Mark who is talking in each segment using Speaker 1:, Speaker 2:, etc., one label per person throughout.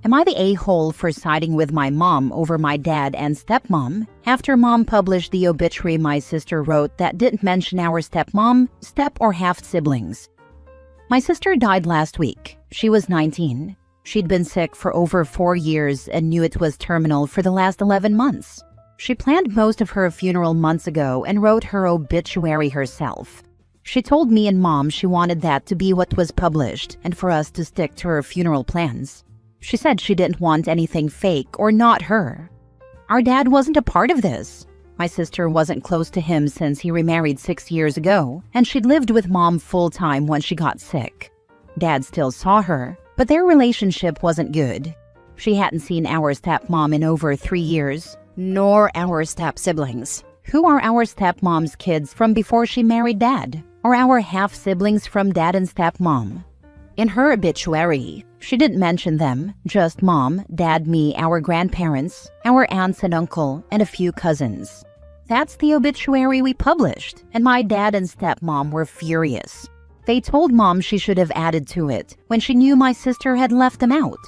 Speaker 1: Am I the a-hole for siding with my mom over my dad and stepmom? After mom published the obituary my sister wrote that didn't mention our stepmom, step or half siblings. My sister died last week. She was 19. She'd been sick for over 4 years and knew it was terminal for the last 11 months. She planned most of her funeral months ago and wrote her obituary herself. She told me and mom she wanted that to be what was published and for us to stick to her funeral plans. She said she didn't want anything fake or not her. Our dad wasn't a part of this. My sister wasn't close to him since he remarried 6 years ago, and she'd lived with mom full-time when she got sick. Dad still saw her, but their relationship wasn't good. She hadn't seen our stepmom in over 3 years, nor our step-siblings, who are our stepmom's kids from before she married dad, or our half-siblings from dad and stepmom. In her obituary, she didn't mention them, just mom, dad, me, our grandparents, our aunts and uncle, and a few cousins. That's the obituary we published, and my dad and stepmom were furious. They told mom she should have added to it when she knew my sister had left them out.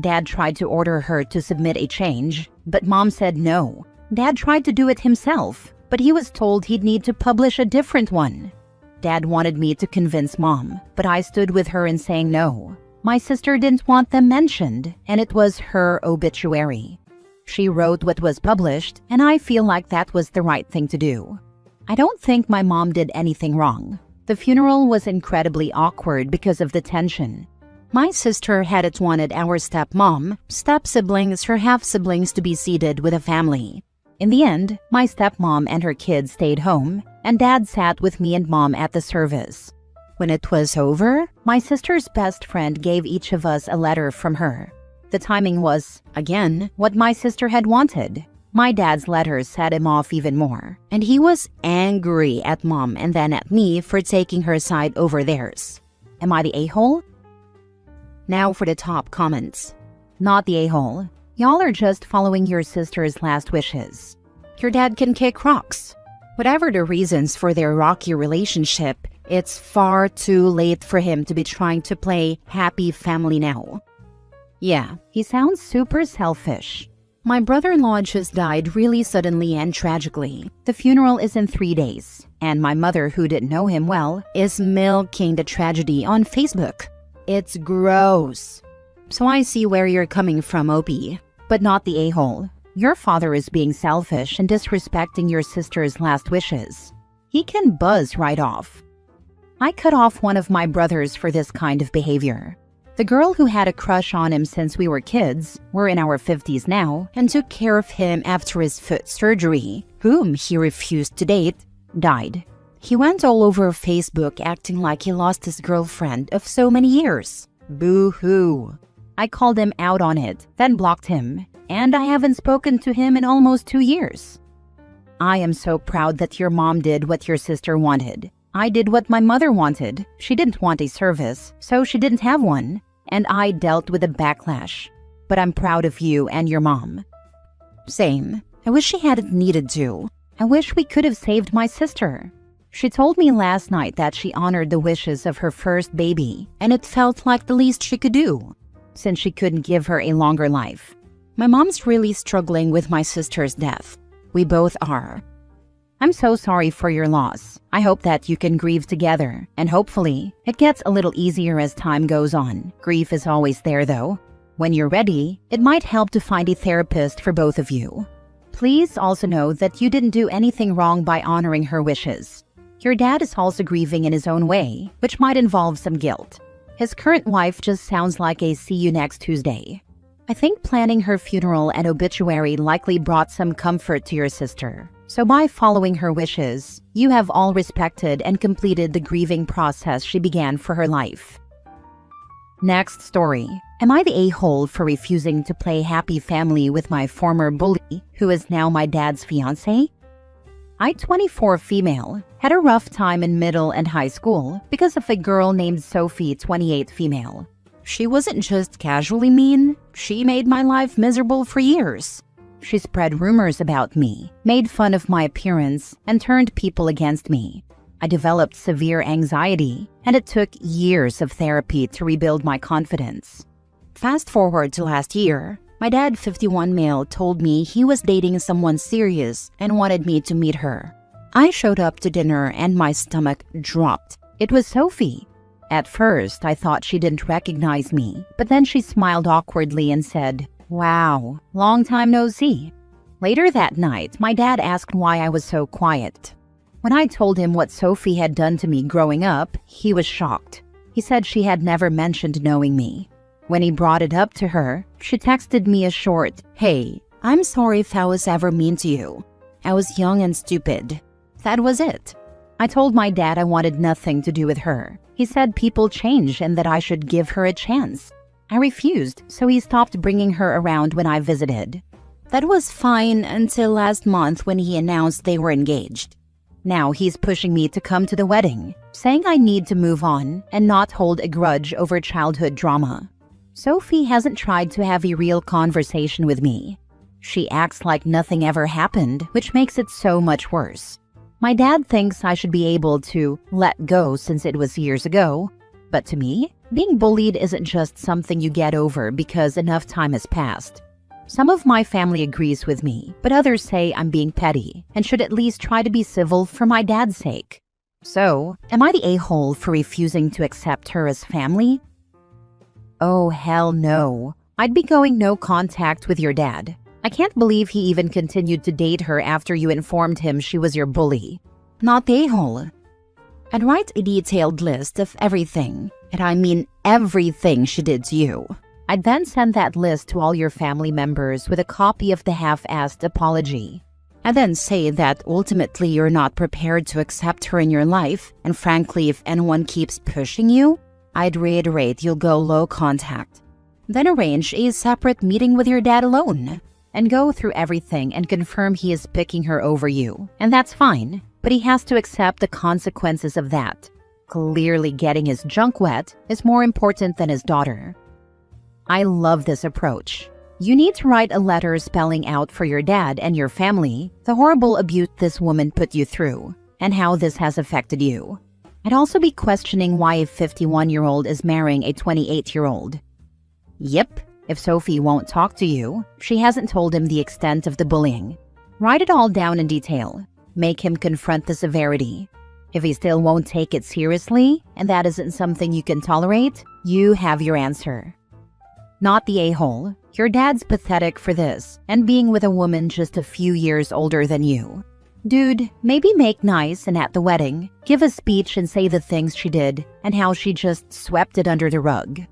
Speaker 1: Dad tried to order her to submit a change, but mom said no. Dad tried to do it himself, but he was told he'd need to publish a different one. Dad wanted me to convince mom, but I stood with her in saying no. My sister didn't want them mentioned, and it was her obituary. She wrote what was published, and I feel like that was the right thing to do. I don't think my mom did anything wrong. The funeral was incredibly awkward because of the tension. My sister hadn't wanted our stepmom, step-siblings, her half-siblings to be seated with a family. In the end, my stepmom and her kids stayed home, and dad sat with me and mom at the service. When it was over, my sister's best friend gave each of us a letter from her. The timing was, again, what my sister had wanted. My dad's letter set him off even more, and he was angry at mom and then at me for taking her side over theirs. Am I the a-hole? Now for the top comments. Not the a-hole. Y'all are just following your sister's last wishes. Your dad can kick rocks. Whatever the reasons for their rocky relationship, it's far too late for him to be trying to play happy family now. Yeah, he sounds super selfish. My brother-in-law just died really suddenly and tragically. The funeral is in 3 days, and my mother, who didn't know him well, is milking the tragedy on Facebook. It's gross. So I see where you're coming from, Opie, but not the a-hole. Your father is being selfish and disrespecting your sister's last wishes. He can buzz right off. I cut off one of my brothers for this kind of behavior. The girl who had a crush on him since we were kids, we're in our 50s now, and took care of him after his foot surgery, whom he refused to date, died. He went all over Facebook acting like he lost his girlfriend of so many years. Boo-hoo. I called him out on it, then blocked him, and I haven't spoken to him in almost 2 years. I am so proud that your mom did what your sister wanted. I did what my mother wanted. She didn't want a service, so she didn't have one, and I dealt with the backlash. But I'm proud of you and your mom. Same. I wish she hadn't needed to. I wish we could have saved my sister. She told me last night that she honored the wishes of her first baby, and it felt like the least she could do, since she couldn't give her a longer life. My mom's really struggling with my sister's death. We both are. I'm so sorry for your loss. I hope that you can grieve together, and hopefully, it gets a little easier as time goes on. Grief is always there though. When you're ready, it might help to find a therapist for both of you. Please also know that you didn't do anything wrong by honoring her wishes. Your dad is also grieving in his own way, which might involve some guilt. His current wife just sounds like a see you next Tuesday. I think planning her funeral and obituary likely brought some comfort to your sister. So by following her wishes, you have all respected and completed the grieving process she began for her life. Next story. Am I the a-hole for refusing to play happy family with my former bully, who is now my dad's fiancé? I, 24 female, had a rough time in middle and high school because of a girl named Sophie, 28 female. She wasn't just casually mean, she made my life miserable for years. She spread rumors about me, made fun of my appearance, and turned people against me. I developed severe anxiety, and it took years of therapy to rebuild my confidence. Fast forward to last year, my dad, 51 male, told me he was dating someone serious and wanted me to meet her. I showed up to dinner and my stomach dropped. It was Sophie. At first, I thought she didn't recognize me, but then she smiled awkwardly and said, "Wow, long time no see." Later that night, my dad asked why I was so quiet. When I told him what Sophie had done to me growing up, he was shocked. He said she had never mentioned knowing me. When he brought it up to her, she texted me a short, "Hey, I'm sorry if I was ever mean to you. I was young and stupid." That was it. I told my dad I wanted nothing to do with her. He said people change and that I should give her a chance. I refused, so he stopped bringing her around when I visited. That was fine until last month when he announced they were engaged. Now he's pushing me to come to the wedding, saying I need to move on and not hold a grudge over childhood drama. Sophie hasn't tried to have a real conversation with me. She acts like nothing ever happened, which makes it so much worse. My dad thinks I should be able to let go since it was years ago. But to me, being bullied isn't just something you get over because enough time has passed. Some of my family agrees with me, but others say I'm being petty and should at least try to be civil for my dad's sake. So, am I the a-hole for refusing to accept her as family? Oh, hell no. I'd be going no contact with your dad. I can't believe he even continued to date her after you informed him she was your bully. Not the a-hole. I'd write a detailed list of everything, and I mean everything she did to you. I'd then send that list to all your family members with a copy of the half-assed apology. I'd then say that ultimately you're not prepared to accept her in your life, and frankly, if anyone keeps pushing you, I'd reiterate you'll go low contact. Then arrange a separate meeting with your dad alone, and go through everything and confirm he is picking her over you. And that's fine, but he has to accept the consequences of that. Clearly getting his junk wet is more important than his daughter. I love this approach. You need to write a letter spelling out for your dad and your family the horrible abuse this woman put you through and how this has affected you. I'd also be questioning why a 51-year-old is marrying a 28-year-old. Yep, if Sophie won't talk to you, she hasn't told him the extent of the bullying. Write it all down in detail. Make him confront the severity. If he still won't take it seriously, and that isn't something you can tolerate, you have your answer. Not the a-hole. Your dad's pathetic for this, and being with a woman just a few years older than you. Dude, maybe make nice and at the wedding, give a speech and say the things she did and how she just swept it under the rug.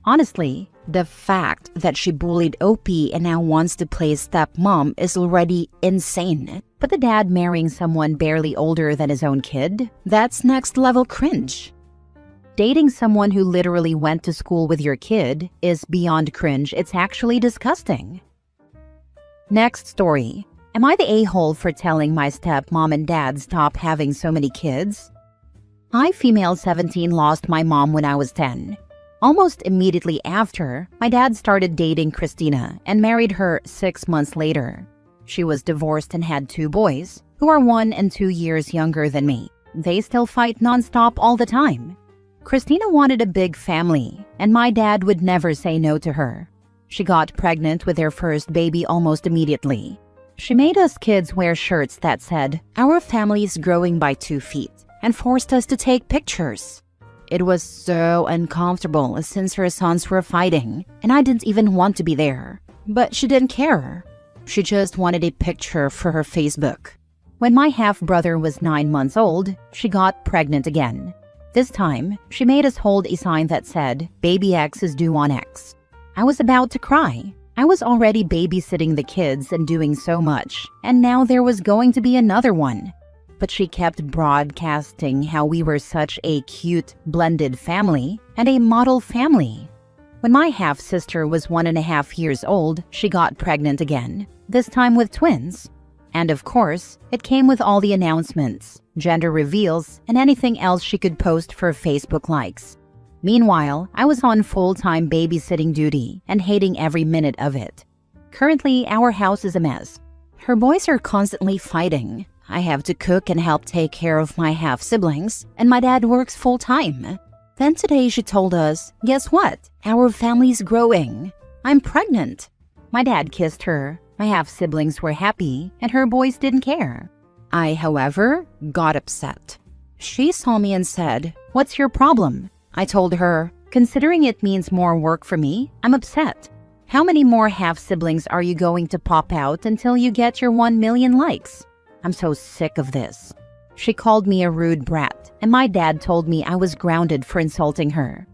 Speaker 1: Honestly, the fact that she bullied Opie and now wants to play stepmom is already insane. But the dad marrying someone barely older than his own kid? That's next level cringe. Dating someone who literally went to school with your kid is beyond cringe. It's actually disgusting. Next story. Am I the a-hole for telling my stepmom and dad stop having so many kids? I, female 17, lost my mom when I was 10. Almost immediately after, my dad started dating Christina and married her 6 months later. She was divorced and had 2 boys, who are 1 and 2 years younger than me. They still fight nonstop all the time. Christina wanted a big family, and my dad would never say no to her. She got pregnant with their first baby almost immediately. She made us kids wear shirts that said, "Our family is growing by 2 feet," and forced us to take pictures. It was so uncomfortable since her sons were fighting, and I didn't even want to be there. But she didn't care. She just wanted a picture for her Facebook. When my half-brother was 9 months old, she got pregnant again. This time, she made us hold a sign that said, "Baby X is due on X." I was about to cry. I was already babysitting the kids and doing so much, and now there was going to be another one. But she kept broadcasting how we were such a cute, blended family and a model family. When my half-sister was 1.5 years old, she got pregnant again, this time with twins. And of course, it came with all the announcements, gender reveals, and anything else she could post for Facebook likes. Meanwhile, I was on full-time babysitting duty and hating every minute of it. Currently, our house is a mess. Her boys are constantly fighting. I have to cook and help take care of my half-siblings, and my dad works full-time. Then today she told us, guess what? Our family's growing. I'm pregnant. My dad kissed her. My half-siblings were happy, and her boys didn't care. I, however, got upset. She saw me and said, "What's your problem?" I told her, "Considering it means more work for me, I'm upset. How many more half-siblings are you going to pop out until you get your 1 million likes? I'm so sick of this." She called me a rude brat, and my dad told me I was grounded for insulting her.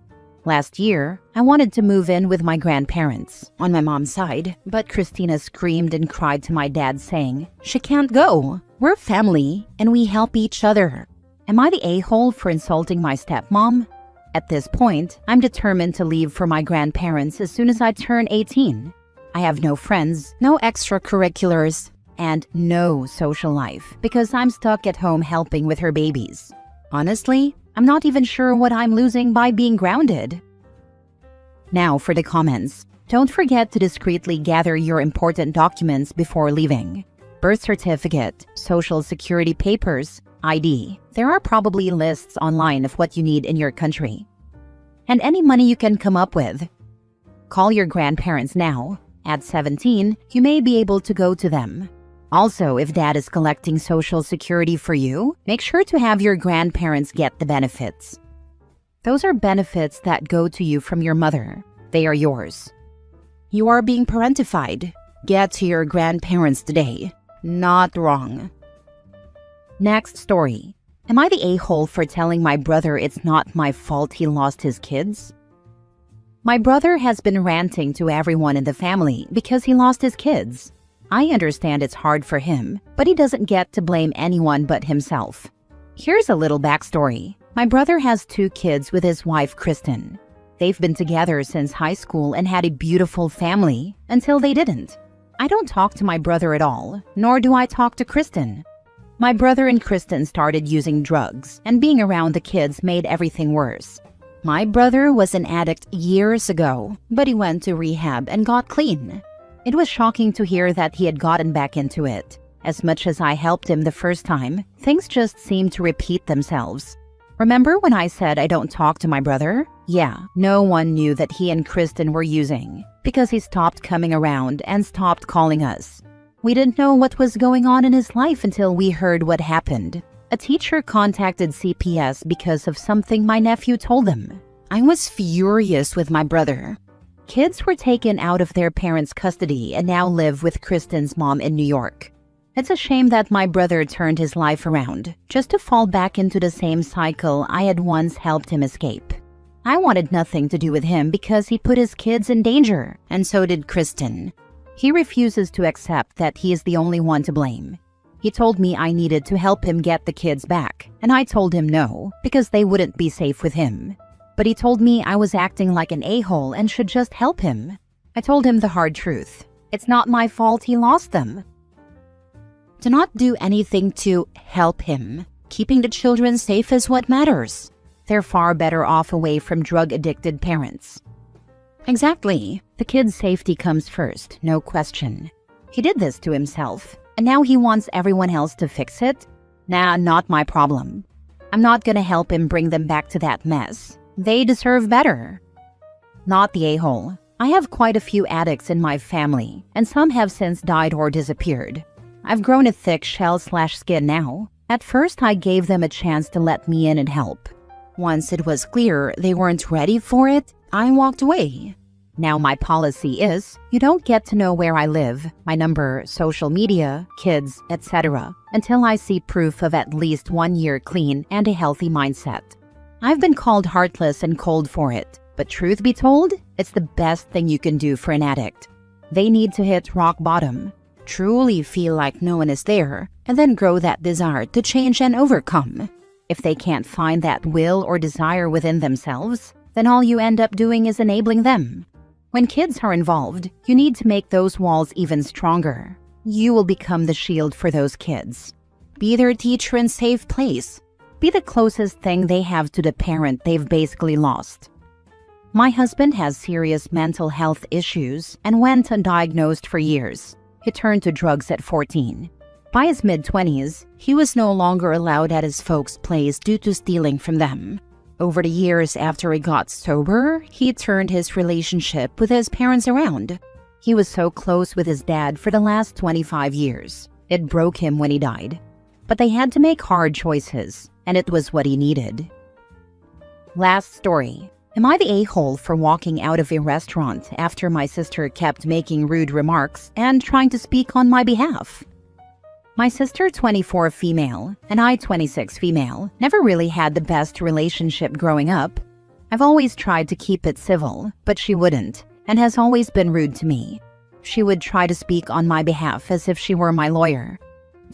Speaker 1: Last year, I wanted to move in with my grandparents on my mom's side, but Christina screamed and cried to my dad saying, "She can't go. We're family, and we help each other." Am I the a-hole for insulting my stepmom? At this point, I'm determined to leave for my grandparents as soon as I turn 18. I have no friends, no extracurriculars, and no social life because I'm stuck at home helping with her babies. Honestly, I'm not even sure what I'm losing by being grounded. Now for the comments. Don't forget to discreetly gather your important documents before leaving. Birth certificate, social security papers, ID. There are probably lists online of what you need in your country. And any money you can come up with. Call your grandparents now. At 17, you may be able to go to them. Also, if dad is collecting social security for you, make sure to have your grandparents get the benefits. Those are benefits that go to you from your mother. They are yours. You are being parentified. Get to your grandparents today. Not wrong. Next story. Am I the a-hole for telling my brother it's not my fault he lost his kids? My brother has been ranting to everyone in the family because he lost his kids. I understand it's hard for him, but he doesn't get to blame anyone but himself. Here's a little backstory. My brother has 2 kids with his wife, Kristen. They've been together since high school and had a beautiful family until they didn't. I don't talk to my brother at all, nor do I talk to Kristen. My brother and Kristen started using drugs, and being around the kids made everything worse. My brother was an addict years ago, but he went to rehab and got clean. It was shocking to hear that he had gotten back into it. As much as I helped him the first time, things just seemed to repeat themselves. Remember when I said I don't talk to my brother? Yeah, no one knew that he and Kristen were using, because he stopped coming around and stopped calling us. We didn't know what was going on in his life until we heard what happened. A teacher contacted CPS because of something my nephew told them. I was furious with my brother. Kids were taken out of their parents' custody and now live with Kristen's mom in New York. It's a shame that my brother turned his life around, just to fall back into the same cycle I had once helped him escape. I wanted nothing to do with him because he put his kids in danger, and so did Kristen. He refuses to accept that he is the only one to blame. He told me I needed to help him get the kids back, and I told him no, because they wouldn't be safe with him. But he told me I was acting like an a-hole and should just help him. I told him the hard truth. It's not my fault he lost them. Do not do anything to help him. Keeping the children safe is what matters. They're far better off away from drug-addicted parents. Exactly. The kid's safety comes first, no question. He did this to himself, and now he wants everyone else to fix it? Nah, not my problem. I'm not gonna help him bring them back to that mess. They deserve better. Not the a-hole. I have quite a few addicts in my family, and some have since died or disappeared. I've grown a thick shell/skin now. At first, I gave them a chance to let me in and help. Once it was clear they weren't ready for it, I walked away. Now my policy is, you don't get to know where I live, my number, social media, kids, etc., until I see proof of at least 1 year clean and a healthy mindset. I've been called heartless and cold for it, but truth be told, it's the best thing you can do for an addict. They need to hit rock bottom, truly feel like no one is there, and then grow that desire to change and overcome. If they can't find that will or desire within themselves, then all you end up doing is enabling them. When kids are involved, you need to make those walls even stronger. You will become the shield for those kids. Be their teacher and safe place. Be the closest thing they have to the parent they've basically lost. My husband has serious mental health issues and went undiagnosed for years. He turned to drugs at 14. By his mid-20s, he was no longer allowed at his folks' place due to stealing from them. Over the years after he got sober, he turned his relationship with his parents around. He was so close with his dad for the last 25 years. It broke him when he died. But they had to make hard choices, and it was what he needed. Last story. Am I the a-hole for walking out of a restaurant after my sister kept making rude remarks and trying to speak on my behalf? My sister, 24 female, and I, 26 female, never really had the best relationship growing up. I've always tried to keep it civil, but she wouldn't, and has always been rude to me. She would try to speak on my behalf as if she were my lawyer.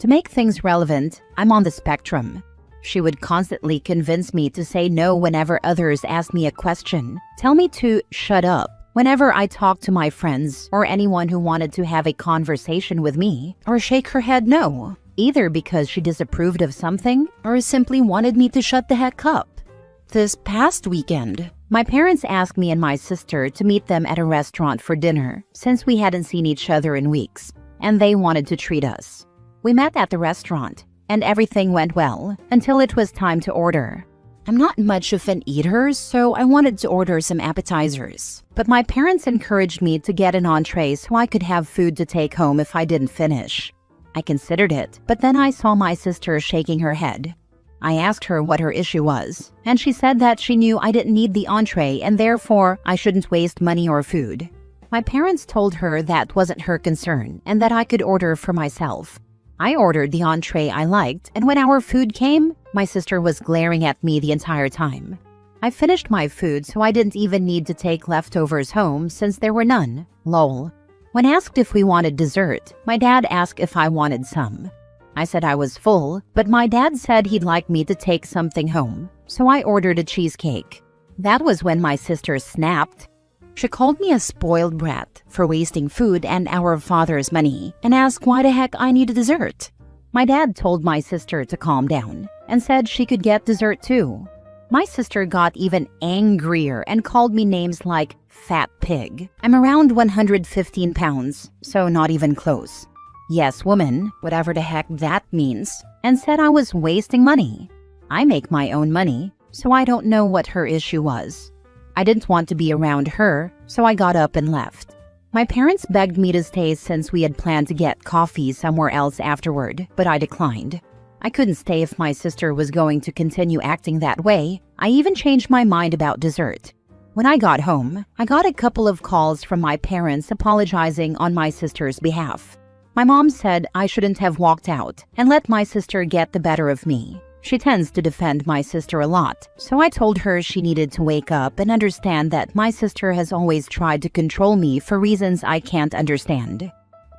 Speaker 1: To make things relevant, I'm on the spectrum. She would constantly convince me to say no whenever others asked me a question, tell me to shut up whenever I talked to my friends or anyone who wanted to have a conversation with me, or shake her head no, either because she disapproved of something or simply wanted me to shut the heck up. This past weekend, my parents asked me and my sister to meet them at a restaurant for dinner since we hadn't seen each other in weeks, and they wanted to treat us. We met at the restaurant, and everything went well until it was time to order. I'm not much of an eater, so I wanted to order some appetizers. But my parents encouraged me to get an entree so I could have food to take home if I didn't finish. I considered it, but then I saw my sister shaking her head. I asked her what her issue was, and she said that she knew I didn't need the entree and therefore I shouldn't waste money or food. My parents told her that wasn't her concern and that I could order for myself. I ordered the entree I liked, and when our food came, my sister was glaring at me the entire time. I finished my food, so I didn't even need to take leftovers home since there were none. Lol. When asked if we wanted dessert, my dad asked if I wanted some. I said I was full, but my dad said he'd like me to take something home, so I ordered a cheesecake. That was when my sister snapped. She called me a spoiled brat for wasting food and our father's money and asked why the heck I needed dessert. My dad told my sister to calm down and said she could get dessert too. My sister got even angrier and called me names like fat pig. I'm around 115 pounds, so not even close. Yes, woman, whatever the heck that means, and said I was wasting money. I make my own money, so I don't know what her issue was. I didn't want to be around her, so I got up and left. My parents begged me to stay since we had planned to get coffee somewhere else afterward, but I declined. I couldn't stay if my sister was going to continue acting that way. I even changed my mind about dessert. When I got home, I got a couple of calls from my parents apologizing on my sister's behalf. My mom said I shouldn't have walked out and let my sister get the better of me. She tends to defend my sister a lot, so I told her she needed to wake up and understand that my sister has always tried to control me for reasons I can't understand.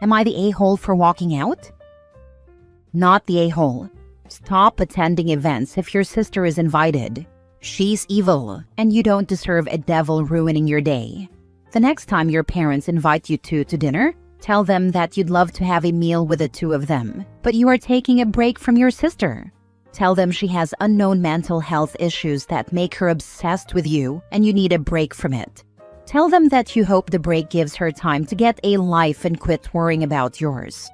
Speaker 1: Am I the a-hole for walking out? Not the a-hole. Stop attending events if your sister is invited. She's evil, and you don't deserve a devil ruining your day. The next time your parents invite you to dinner, tell them that you'd love to have a meal with the two of them, but you are taking a break from your sister. Tell them she has unknown mental health issues that make her obsessed with you and you need a break from it. Tell them that you hope the break gives her time to get a life and quit worrying about yours.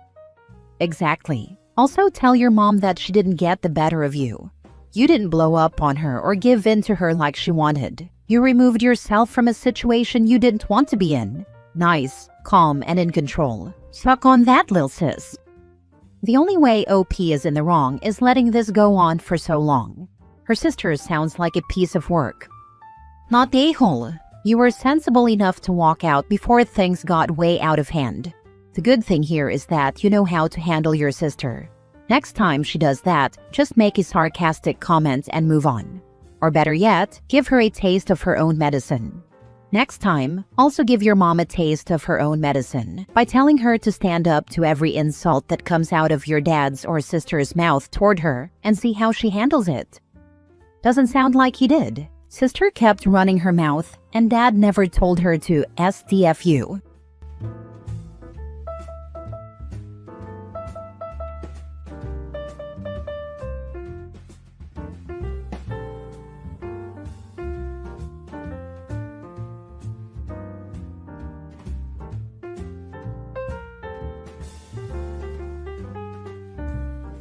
Speaker 1: Exactly. Also tell your mom that she didn't get the better of you. You didn't blow up on her or give in to her like she wanted. You removed yourself from a situation you didn't want to be in. Nice, calm, and in control. Suck on that, lil sis. The only way OP is in the wrong is letting this go on for so long. Her sister sounds like a piece of work. Not the a-hole. You were sensible enough to walk out before things got way out of hand. The good thing here is that you know how to handle your sister. Next time she does that, just make a sarcastic comment and move on. Or better yet, give her a taste of her own medicine. Next time, also give your mom a taste of her own medicine by telling her to stand up to every insult that comes out of your dad's or sister's mouth toward her and see how she handles it. Doesn't sound like he did. Sister kept running her mouth and dad never told her to SDFU.